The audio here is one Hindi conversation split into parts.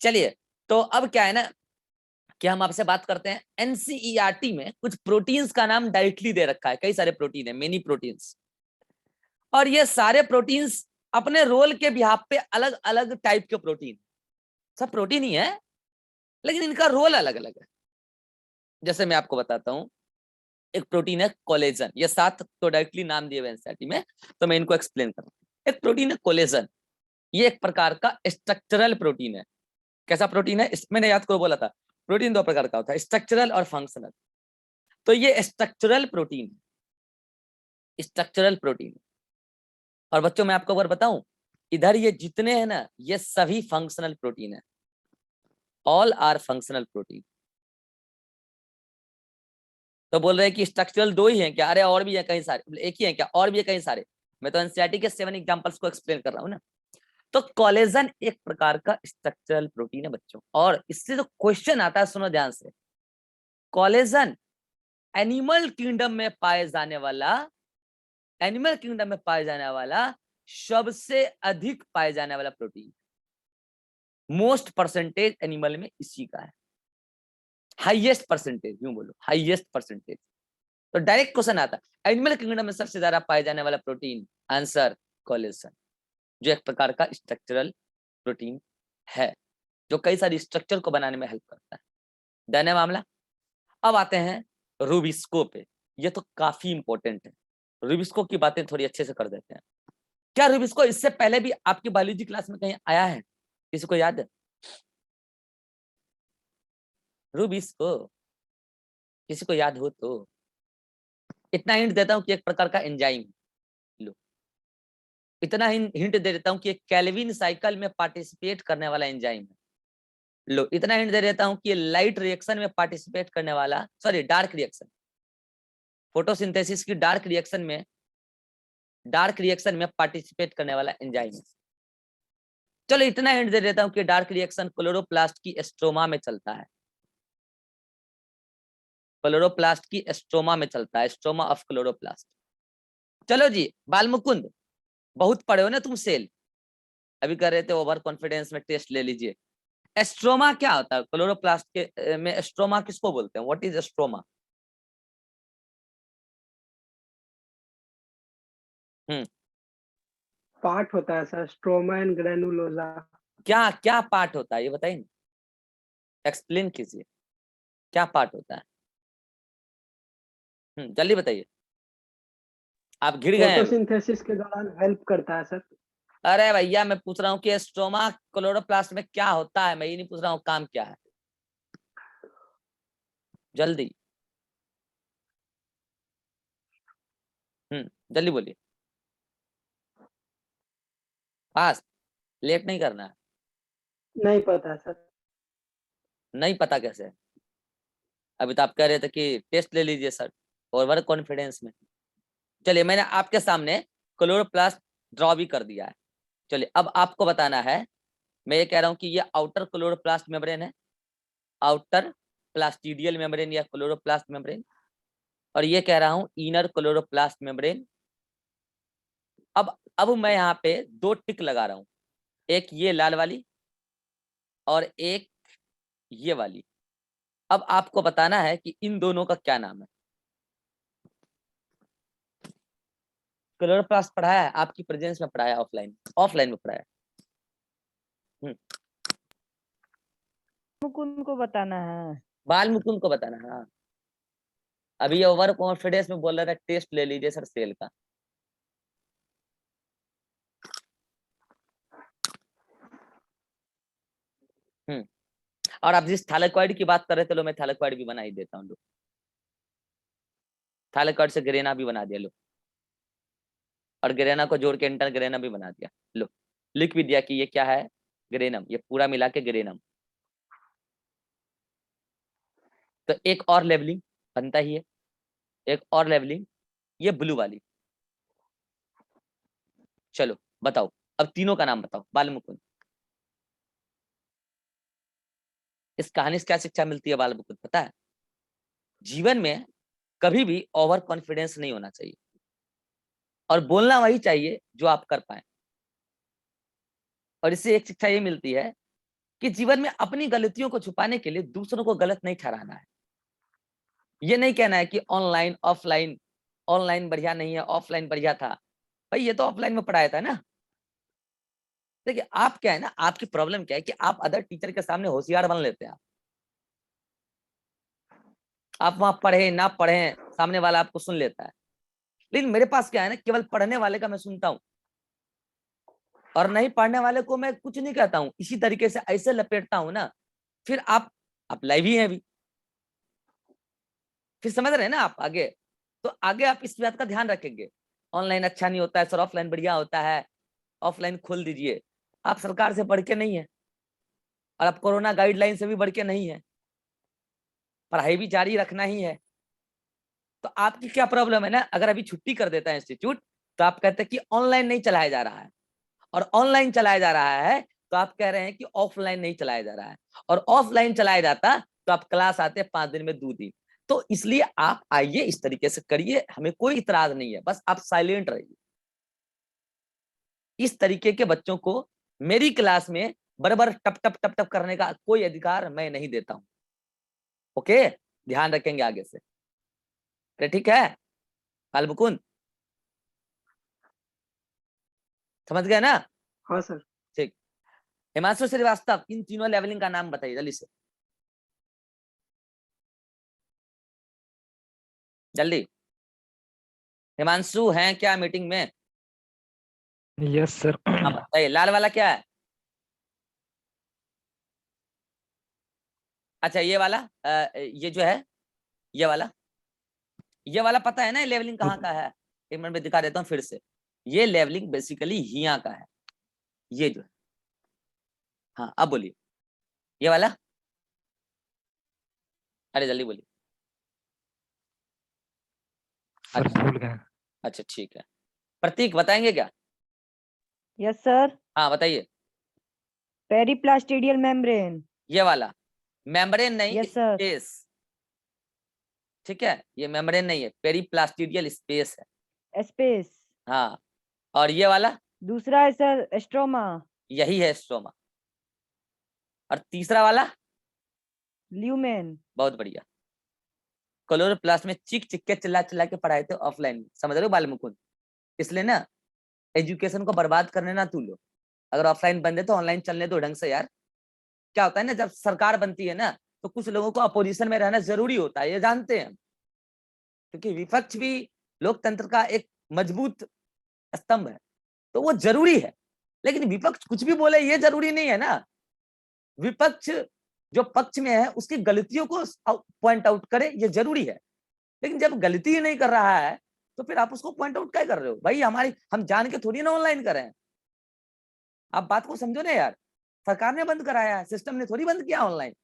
चलिए, तो अब क्या है ना कि हम आपसे बात करते हैं, एनसीईआरटी में कुछ प्रोटीन्स का नाम डायरेक्टली दे रखा है, कई सारे प्रोटीन है, मेनी प्रोटीन्स, और ये सारे प्रोटीन्स अपने रोल के बिहाफ पे अलग अलग टाइप के प्रोटीन, सब प्रोटीन ही है लेकिन इनका रोल अलग अलग है। जैसे मैं आपको बताता हूँ, एक प्रोटीन है कोलेजन, ये 7 तो डायरेक्टली नाम दिए हुए एनसीईआरटी में, तो मैं इनको एक्सप्लेन करता हूँ। एक प्रोटीन है कोलेजन, ये एक प्रकार का स्ट्रक्चरल प्रोटीन है। कैसा प्रोटीन है? मैंने याद को बोला था, प्रोटीन 2 प्रकार का होता है, स्ट्रक्चरल और फंक्शनल। तो ये स्ट्रक्चरल प्रोटीन, स्ट्रक्चरल प्रोटीन। और बच्चों मैं आपको अगर बताऊं, इधर ये जितने हैं ना, ये सभी फंक्शनल प्रोटीन है, ऑल आर फंक्शनल प्रोटीन। तो बोल रहे हैं कि स्ट्रक्चरल 2 ही हैं क्या? अरे और भी है कई सारे, एक ही है क्या? और भी है कई सारे। मैं तो एनसीईआरटी के 7 एग्जांपल्स को एक्सप्लेन कर रहा हूँ ना। तो कोलेजन एक प्रकार का स्ट्रक्चरल प्रोटीन है बच्चों, और इससे जो क्वेश्चन आता है सुनो ध्यान से, कोलेजन एनिमल किंगडम में पाए जाने वाला, एनिमल किंगडम में पाए जाने वाला सबसे अधिक पाए जाने वाला प्रोटीन, मोस्ट परसेंटेज एनिमल में इसी का है, हाईएस्ट परसेंटेज, यूं बोलो हाईएस्ट परसेंटेज। तो डायरेक्ट क्वेश्चन आता है, एनिमल किंगडम में सबसे ज्यादा पाए जाने वाला प्रोटीन, आंसर कोलेजन, जो एक प्रकार का स्ट्रक्चरल प्रोटीन है, जो कई सारी स्ट्रक्चर को बनाने में हेल्प करता है। डन है मामला। अब आते हैं रूबिस्को पे, ये तो काफी इंपॉर्टेंट है, रूबिस्को की बातें थोड़ी अच्छे से कर देते हैं। क्या रूबिस्को इससे पहले भी आपकी बायोलॉजी क्लास में कहीं आया है? किसी को याद है रूबिस्को? किसी को याद हो तो इतना हिंट देता हूं कि एक प्रकार का एंजाइम, लो इतना हिंट दे देता हूं कि एक कैल्विन साइकिल में पार्टिसिपेट करने वाला एंजाइम है। लो इतना हिंट दे देता हूं कि लाइट रिएक्शन में पार्टिसिपेट करने वाला, सॉरी डार्क रिएक्शन, फोटोसिंथेसिस की डार्क रिएक्शन में पार्टिसिपेट करने वाला एंजाइम है। चलो इतना हिंट दे देता हूं कि डार्क रिएक्शन क्लोरोप्लास्ट की स्ट्रोमा में चलता है, क्लोरोप्लास्ट की स्ट्रोमा में चलता है, स्ट्रोमा ऑफ क्लोरोप्लास्ट। चलो जी बालमुकुंद, बहुत पढ़े हो ना तुम सेल, अभी कर रहे थे ओवर कॉन्फिडेंस में, टेस्ट ले लीजिए। एस्ट्रोमा क्या होता है क्लोरोप्लास्ट के में? एस्ट्रोमा किसको बोलते हैं? What is stroma? Hmm, part होता है सर, स्ट्रोमा एंड ग्रेनुलोसा। क्या क्या पार्ट होता है ये बताइए ना, एक्सप्लेन कीजिए, क्या पार्ट होता है? जल्दी बताइए, आप घिर गए हैं अभी। फोटोसिंथेसिस के दौरान हेल्प करता है सर। अरे भैया मैं पूछ रहा हूँ कि एस्ट्रोमा क्लोरोप्लास्ट में क्या होता है, मैं ये नहीं पूछ रहा हूँ काम क्या है, जल्दी। जल्दी बोलिए, पास, लेट नहीं करना है। नहीं पता सर। नहीं पता कैसे? अभी तो आप कह रहे थे कि टेस्ट ले लीजिए सर, और वर्क कॉन्फिडेंस में। चलिए मैंने आपके सामने क्लोरोप्लास्ट ड्रॉ भी कर दिया है। चलिए अब आपको बताना है, मैं ये कह रहा हूँ कि ये आउटर क्लोरोप्लास्ट मेम्ब्रेन है, आउटर प्लास्टिडियल मेम्ब्रेन या क्लोरोप्लास्ट मेम्ब्रेन, और ये कह रहा हूँ इनर क्लोरोप्लास्ट मेम्ब्रेन। अब मैं यहाँ पे 2 टिक लगा रहा हूँ, एक ये लाल वाली और एक ये वाली। अब आपको बताना है कि इन दोनों का क्या नाम है। क्लोरोप्लास्ट पढ़ाया है आपकी प्रेजेंस में, पढ़ाया ऑफलाइन, ऑफलाइन में पढ़ाया? मुकुंद को बताना है। बाल मुकुंद को बताना है। हाँ अभी ओवर कॉन्फिडेंस में बोल रहा था टेस्ट ले लीजिए सर सेल का। हम्म और आप जिस थैलेकॉइड की बात कर रहे थे, लो मैं थैलेकॉइड भी बना ही देता हूँ, लो थैलेकॉइड से ग्रेना भी बना दिया, लो, और ग्रेना को जोड़ के इंटर ग्रेनम भी बना दिया, लो लिख भी दिया कि ये क्या है, ग्रेनम, ये पूरा मिला के ग्रेनम। तो एक और लेवलिंग बनता ही है, एक और लेवलिंग, ये ब्लू वाली। चलो बताओ, अब तीनों का नाम बताओ बाल मुकुंद। इस कहानी से क्या शिक्षा मिलती है बाल मुकुंद पता है? जीवन में कभी भी ओवर कॉन्फिडेंस नहीं होना चाहिए, और बोलना वही चाहिए जो आप कर पाए। और इससे एक शिक्षा ये मिलती है कि जीवन में अपनी गलतियों को छुपाने के लिए दूसरों को गलत नहीं ठहराना है। ये नहीं कहना है कि ऑनलाइन ऑफलाइन, ऑनलाइन बढ़िया नहीं है ऑफलाइन बढ़िया था। भाई ये तो ऑफलाइन में पढ़ाया था ना। देखिए आप क्या है ना, आपकी प्रॉब्लम क्या है कि आप अदर टीचर के सामने होशियार बन लेते हैं। आप वहां पढ़े ना पढ़े, सामने वाला आपको सुन लेता है। लेकिन मेरे पास क्या है ना, केवल पढ़ने वाले का मैं सुनता हूँ और नहीं पढ़ने वाले को मैं कुछ नहीं कहता हूँ। इसी तरीके से ऐसे लपेटता हूँ ना, फिर आप लाइव ही हैं अभी, फिर समझ रहे हैं ना आप आगे। तो आगे आप इस बात का ध्यान रखेंगे, ऑनलाइन अच्छा नहीं होता है सर, ऑफलाइन बढ़िया होता है, ऑफलाइन खोल दीजिए। आप सरकार से बढ़ के नहीं है और आप कोरोना गाइडलाइन से भी बढ़ के नहीं है, पढ़ाई भी जारी रखना ही है। तो आपकी क्या प्रॉब्लम है ना, अगर अभी छुट्टी कर देता है इंस्टीट्यूट तो आप कहते हैं कि ऑनलाइन नहीं चलाया जा रहा है, और ऑनलाइन चलाया जा रहा है तो आप कह रहे हैं कि ऑफलाइन नहीं चलाया जा रहा है, और ऑफलाइन चलाया जाता तो आप क्लास आते 5 दिन में 2 दिन। तो इसलिए आप आइए इस तरीके से करिए, हमें कोई इतराज नहीं है, बस आप साइलेंट रहिए। इस तरीके के बच्चों को मेरी क्लास में बराबर टप टप टप टप करने का कोई अधिकार मैं नहीं देता हूं। ओके, ध्यान रखेंगे आगे से। अरे ठीक है कालमुकुंद, समझ गए ना? हाँ सर। ठीक। हिमांशु श्रीवास्तव, इन तीनों लेवलिंग का नाम बताइए जल्दी से, जल्दी। हिमांशु हैं क्या मीटिंग में? Yes sir. हाँ बताइए, लाल वाला क्या है? अच्छा ये वाला ये जो है, ये वाला पता है ना लेवलिंग कहाँ का है? एक मिनट में दिखा देता हूँ फिर से। ये लेवलिंग बेसिकली हिया का है, ये जो है। हाँ अब बोलिए, ये वाला, अरे जल्दी बोलिए। सर भूल गए। अच्छा ठीक है, प्रतीक बताएंगे क्या? Yes sir. हाँ बताइए। पेरिप्लास्टिडियल मेम्ब्रेन। ये वाला मेम्ब्रेन नहीं, यस सर। स्पेस। ठीक है, ये मेम्ब्रेन नहीं है, पेरिप्लास्टिडियल स्पेस है। स्पेस। हाँ, और ये वाला दूसरा है सर स्ट्रोमा। यही है स्ट्रोमा। और तीसरा वाला, ल्यूमेन। बहुत बढ़िया। क्लोरोप्लास्ट में चिक चिक के चिल्ला चिल्ला के पढ़ाए थे ऑफलाइन, समझ रहे हो बाल मुकुंद? इसलिए ना एजुकेशन को बर्बाद करने ना तू लो। अगर ऑफलाइन बंदे तो ऑनलाइन चलने दो ढंग से यार। क्या होता है ना, जब सरकार बनती है ना तो कुछ लोगों को अपोजिशन में रहना जरूरी होता है, ये जानते हैं, क्योंकि विपक्ष भी लोकतंत्र का एक मजबूत स्तंभ है, तो वो जरूरी है। लेकिन विपक्ष कुछ भी बोले ये जरूरी नहीं है ना। विपक्ष जो पक्ष में है उसकी गलतियों को पॉइंट आउट करे, ये जरूरी है। लेकिन जब गलती ही नहीं कर रहा है तो फिर आप उसको पॉइंट आउट क्या कर रहे हो? भाई हमारी, हम जान के थोड़ी ना ऑनलाइन कर रहे हैं। आप बात को समझो ना यार, सरकार ने बंद कराया है, सिस्टम ने थोड़ी बंद किया ऑनलाइन।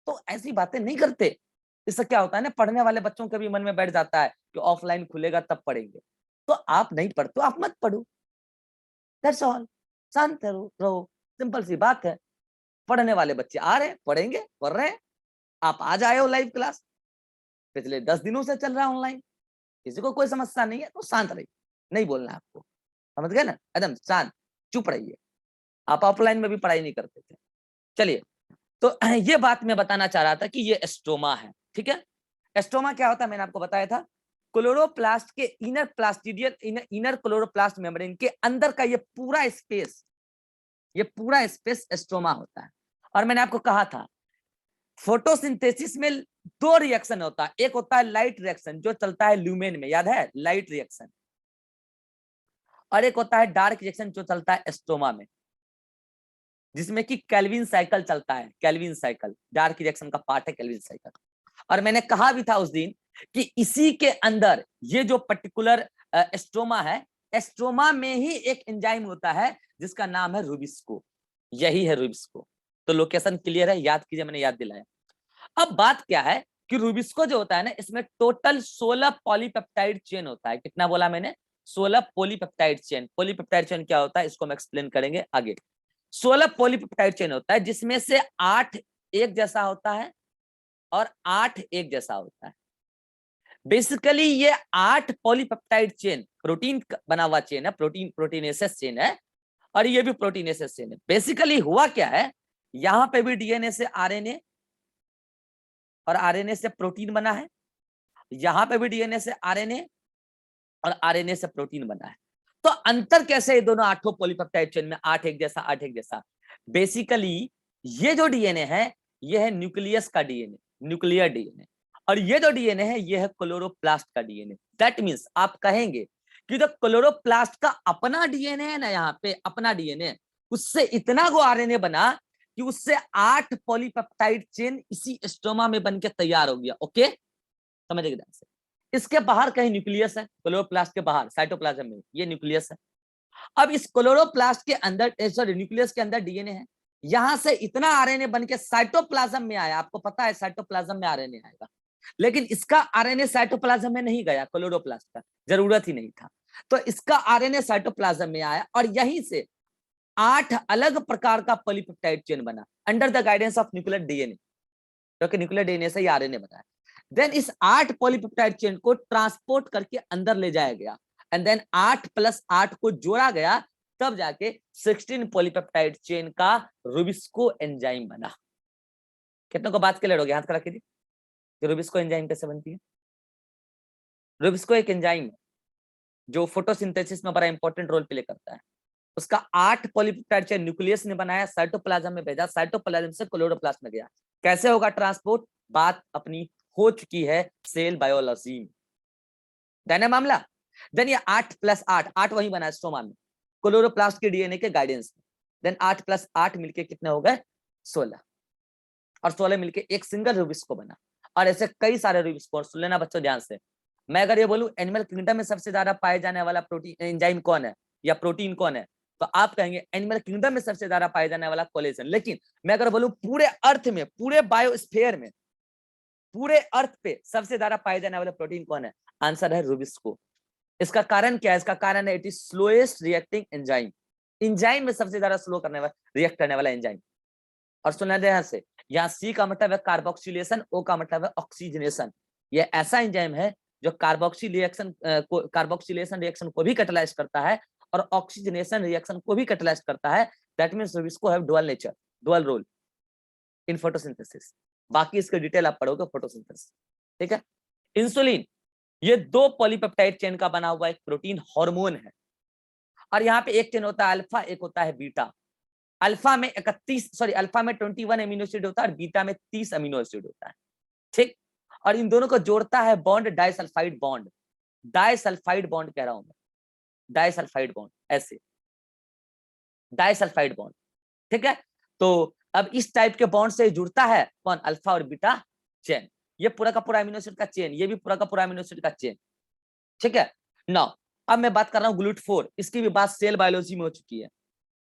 तो ऐसी बातें नहीं करते। इससे क्या होता है ना, पढ़ने वाले बच्चों के भी मन में बैठ जाता है कि ऑफलाइन खुलेगा तब पढ़ेंगे। तो आप नहीं पढ़ते, आप मत पढ़ो, दैट्स ऑल। शांत रहो, सिंपल सी बात है। पढ़ने वाले बच्चे आ रहे हैं, पढ़ेंगे, पढ़ रहे हैं। आप आ जाए हो लाइव क्लास, पिछले 10 दिनों से चल रहा है ऑनलाइन, किसी को कोई समस्या नहीं है, तो शांत रहिए, नहीं बोलना है आपको, समझ गए ना? एकदम शांत चुप रहिए। आप ऑफलाइन में भी पढ़ाई नहीं करते थे। चलिए, तो ये बात मैं बताना चाह रहा था कि ये एस्ट्रोमा है। ठीक है, एस्ट्रोमा क्या होता है मैंने आपको बताया था। क्लोरोप्लास्ट के inner plastidial inner chloroplast membrane के अंदर का ये पूरा स्पेस एस्ट्रोमा होता है। और मैंने आपको कहा था फोटोसिंथेसिस में 2 रिएक्शन होता है, एक होता है लाइट रिएक्शन जो चलता है ल्यूमेन में, याद है लाइट रिएक्शन, और एक होता है डार्क रिएक्शन जो चलता है एस्ट्रोमा में, जिसमें कि केल्विन साइकिल चलता है। केल्विन साइकिल डार्क रिएक्शन का पार्ट है, केल्विन साइकिल। और मैंने कहा भी था उस दिन कि इसी के अंदर ये जो पर्टिकुलर एस्ट्रोमा है, एस्ट्रोमा में ही एक एंजाइम होता है जिसका नाम है रूबिस्को, यही है रूबिस्को। तो लोकेशन क्लियर है, याद कीजिए, मैंने याद दिलाया। अब बात क्या है कि रूबिस्को जो होता है ना, इसमें टोटल 16 पॉलीपेप्टाइड चेन होता है। कितना बोला मैंने? 16 पॉलीपेप्टाइड चेन। पॉलीपेप्टाइड चेन क्या होता है इसको हम एक्सप्लेन करेंगे आगे। 16 पॉलीपेप्टाइड चेन होता है, जिसमें से 8 एक जैसा होता है और 8 एक जैसा होता है। बेसिकली ये 8 पॉलीपेप्टाइड चेन प्रोटीन बना हुआ चेन है, प्रोटीनेसेस चेन है, और ये भी प्रोटीनेसेस चेन है। बेसिकली हुआ क्या है यहां पे भी डीएनए से आरएनए और आरएनए से प्रोटीन बना है, यहां पे भी डीएनए से आरएनए और आरएनए से प्रोटीन बना है। तो अंतर कैसे ये दोनों 8 पॉलीपेप्टाइड चेन में 8 एक जैसा 8 एक जैसा? बेसिकली ये जो डीएनए है ये है न्यूक्लियस का डीएनए, न्यूक्लियर डीएनए, और ये जो डीएनए है ये है क्लोरोप्लास्ट का डीएनए। दैट मींस आप कहेंगे कि जो क्लोरोप्लास्ट का अपना डीएनए है ना, यहाँ पे अपना डीएनए, उससे इतना वो आरएनए बना कि उससे 8 पॉलीपेप्टाइड चेन इसी स्ट्रोमा में बन के तैयार हो गया। ओके, समझिए ध्यान से। इसके बाहर कहीं न्यूक्लियस है, क्लोरोप्लास्ट के बाहर साइटोप्लाज्म में ये न्यूक्लियस है। अब इस क्लोरोप्लास्ट के अंदर, सॉरी न्यूक्लियस के अंदर डीएनए है, यहां से इतना आरएनए बन के साइटोप्लाज्म में आया। आपको पता है साइटोप्लाज्म में आरएनए आएगा, लेकिन इसका आरएनए साइटोप्लाज्म में नहीं गया, क्लोरोप्लास्ट का जरूरत ही नहीं था। तो इसका आरएनए साइटोप्लाज्म में आया और यहीं से 8 अलग प्रकार का पॉलीपेप्टाइड चेन बना under the guidance of nuclear DNA, क्योंकि न्यूक्लियर डीएनए से ही आरएनए बना है। देन इस 8 पॉलीपेप्टाइड चेन को ट्रांसपोर्ट करके अंदर ले जाया गया एंड देन 8 + 8 को जोड़ा गया, तब जाके 16 पॉलीपेप्टाइड चेन का रुबिस्को एंजाइम बना। कितनों को बात क्लियर हो गया? हाथ खड़ा कीजिए। रुबिस्को एंजाइम कैसे बनती है? रुबिस्को एक एंजाइम है जो फोटोसिंथेसिस में बड़ा इंपॉर्टेंट रोल प्ले करता है। उसका 8 पॉलीपेप्टाइड चेन न्यूक्लियस ने बनाया, साइटोप्लाज्म में भेजा, साइटोप्लाज्म से क्लोरोप्लास्ट में गया। कैसे होगा ट्रांसपोर्ट? बात अपनी हो चुकी है सेल बायोलॉजी में, देन है मामला। देन ये 8 + 8, 8 वही बना स्ट्रोमा में क्लोरोप्लास्ट के डीएनए के गाइडेंस में। देन 8 + 8 मिलके कितने हो गए? 16, और 16 मिलके एक सिंगल रुबिस्को बना। और ऐसे कई सारे रुबिस्को। सुन लेना बच्चों ध्यान से, मैं अगर ये बोलूं एनिमल किंगडम में सबसे ज्यादा पाए जाने वाला प्रोटीन एंजाइम कौन है या प्रोटीन कौन है, तो आप कहेंगे एनिमल किंगडम में सबसे ज्यादा पाए जाने वाला कोलेजन। लेकिन मैं अगर बोलूं पूरे अर्थ में, पूरे बायोस्फीयर में, पूरे अर्थ पे सबसे ज्यादा पाए जाने वाला प्रोटीन कौन है? आंसर है रुबिस्को। इसका कारण क्या है? इसका कारण है it is slowest reacting enzyme. Enzyme में सबसे ज्यादा स्लो करने वाला, रिएक्ट करने वाला एंजाइम। और सुनना ध्यान से, यहाँ सी का मतलब है कार्बोक्सिलेशन, ओ का मतलब है ऑक्सीजनेशन। ये ऐसा एंजाइम है जो कार्बोक्सिलेशन रिएक्शन को भी कैटलाइज करता है और ऑक्सीजनेशन रिएक्शन को भी कैटलाइज करता है। That means rubisco have dual nature, dual role in photosynthesis. बाकी इसके डिटेल आप पढ़ोगे फोटोसिंथेसिस, ठीक है। इंसुलिन ये 2 पॉलीपेप्टाइड चेन का बना हुआ एक प्रोटीन हार्मोन है, और यहाँ पे एक चेन होता है अल्फा, एक होता है बीटा। अल्फा में 21 अमीनो एसिड होता है और बीटा में 30 अमीनो एसिड होता है, ठीक। और इन दोनों को जोड़ता है bond, disulphide bond. Disulphide bond कह रहा हूं मैं, डाइसल्फाइड बॉन्ड, ऐसे डाइसल्फाइड बॉन्ड, ठीक है। तो अब इस टाइप के बॉन्ड से जुड़ता है कौन? अल्फा और बीटा चेन। ये पूरा का पूरा अमीनो एसिड का चेन, ये भी पूरा का पूरा अमीनो एसिड का चेन, ठीक है। नाउ अब मैं बात कर रहा हूँ GLUT4। इसकी भी बात सेल बायोलॉजी में हो चुकी है।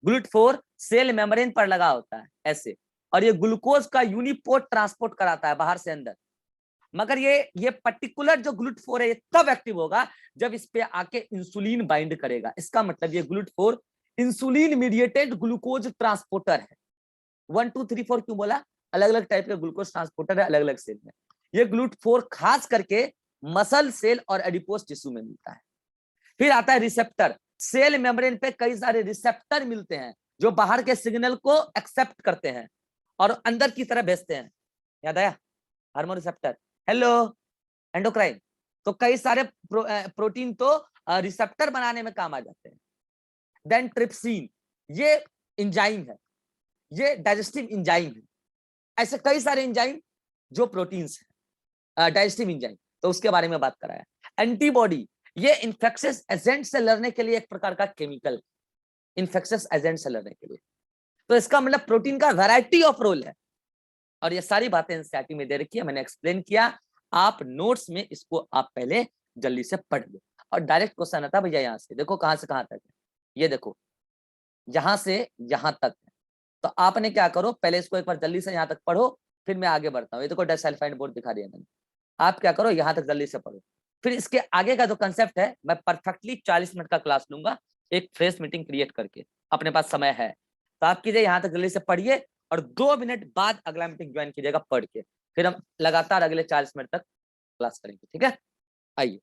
GLUT4 सेल मेम्ब्रेन पर लगा होता है ऐसे, और ये ग्लूकोज का यूनिपोर्ट ट्रांसपोर्ट कराता है बाहर से अंदर। मगर ये पर्टिकुलर जो GLUT4 है ये तब एक्टिव होगा जब इस पे आके इंसुलिन बाइंड करेगा। इसका मतलब ये GLUT4 insulin mediated glucose transporter है। 1 2 3 4 क्यों बोला? अलग अलग टाइप के ग्लूकोज ट्रांसपोर्टर है अलग अलग सेल में। ये GLUT4 खास करके मसल सेल और एडिपोज टिश्यू में मिलता है। फिर आता है रिसेप्टर। सेल मेम्ब्रेन पे कई सारे रिसेप्टर मिलते हैं जो बाहर के सिग्नल को एक्सेप्ट करते हैं और अंदर की तरफ भेजते हैं। याद आया? Hormone receptor, hello, endocrine. तो कई सारे प्रोटीन तो रिसेप्टर बनाने में काम आ जाते हैं। देन ट्रिप्सिन, ये एंजाइम है, ये डाइजेस्टिव एंजाइम है। ऐसे कई सारे एंजाइम जो प्रोटीन्स हैं, डाइजेस्टिव एंजाइम, तो उसके बारे में बात कराया। एंटीबॉडी, ये इन्फेक्शियस एजेंट से लड़ने के लिए एक प्रकार का केमिकल, इन्फेक्शियस एजेंट से लड़ने के लिए। तो इसका मतलब प्रोटीन का वैरायटी ऑफ रोल है, और ये सारी बातें एनसीईआरटी में दे रखी है, मैंने एक्सप्लेन किया। आप नोट्स में इसको आप पहले जल्दी से पढ़ लो। और डायरेक्ट क्वेश्चन आता भैया यहाँ से, देखो कहाँ से कहाँ तक है, ये देखो यहाँ से यहाँ तक है। तो आपने क्या करो, पहले इसको एक बार जल्दी से यहाँ तक पढ़ो, फिर मैं आगे बढ़ता हूँ। ये देखो डाइसल्फाइड बोर्ड दिखा दिया मैंने, आप क्या करो यहाँ तक जल्दी से पढ़ो। फिर इसके आगे का जो कंसेप्ट है मैं परफेक्टली 40 मिनट का क्लास लूंगा, एक फ्रेश मीटिंग क्रिएट करके, अपने पास समय है। तो आप कीजिए यहाँ तक जल्दी से पढ़िए और 2 मिनट बाद अगला मीटिंग ज्वाइन कीजिएगा पढ़ के। फिर हम लगातार अगले 40 मिनट तक क्लास करेंगे, ठीक है। आइए।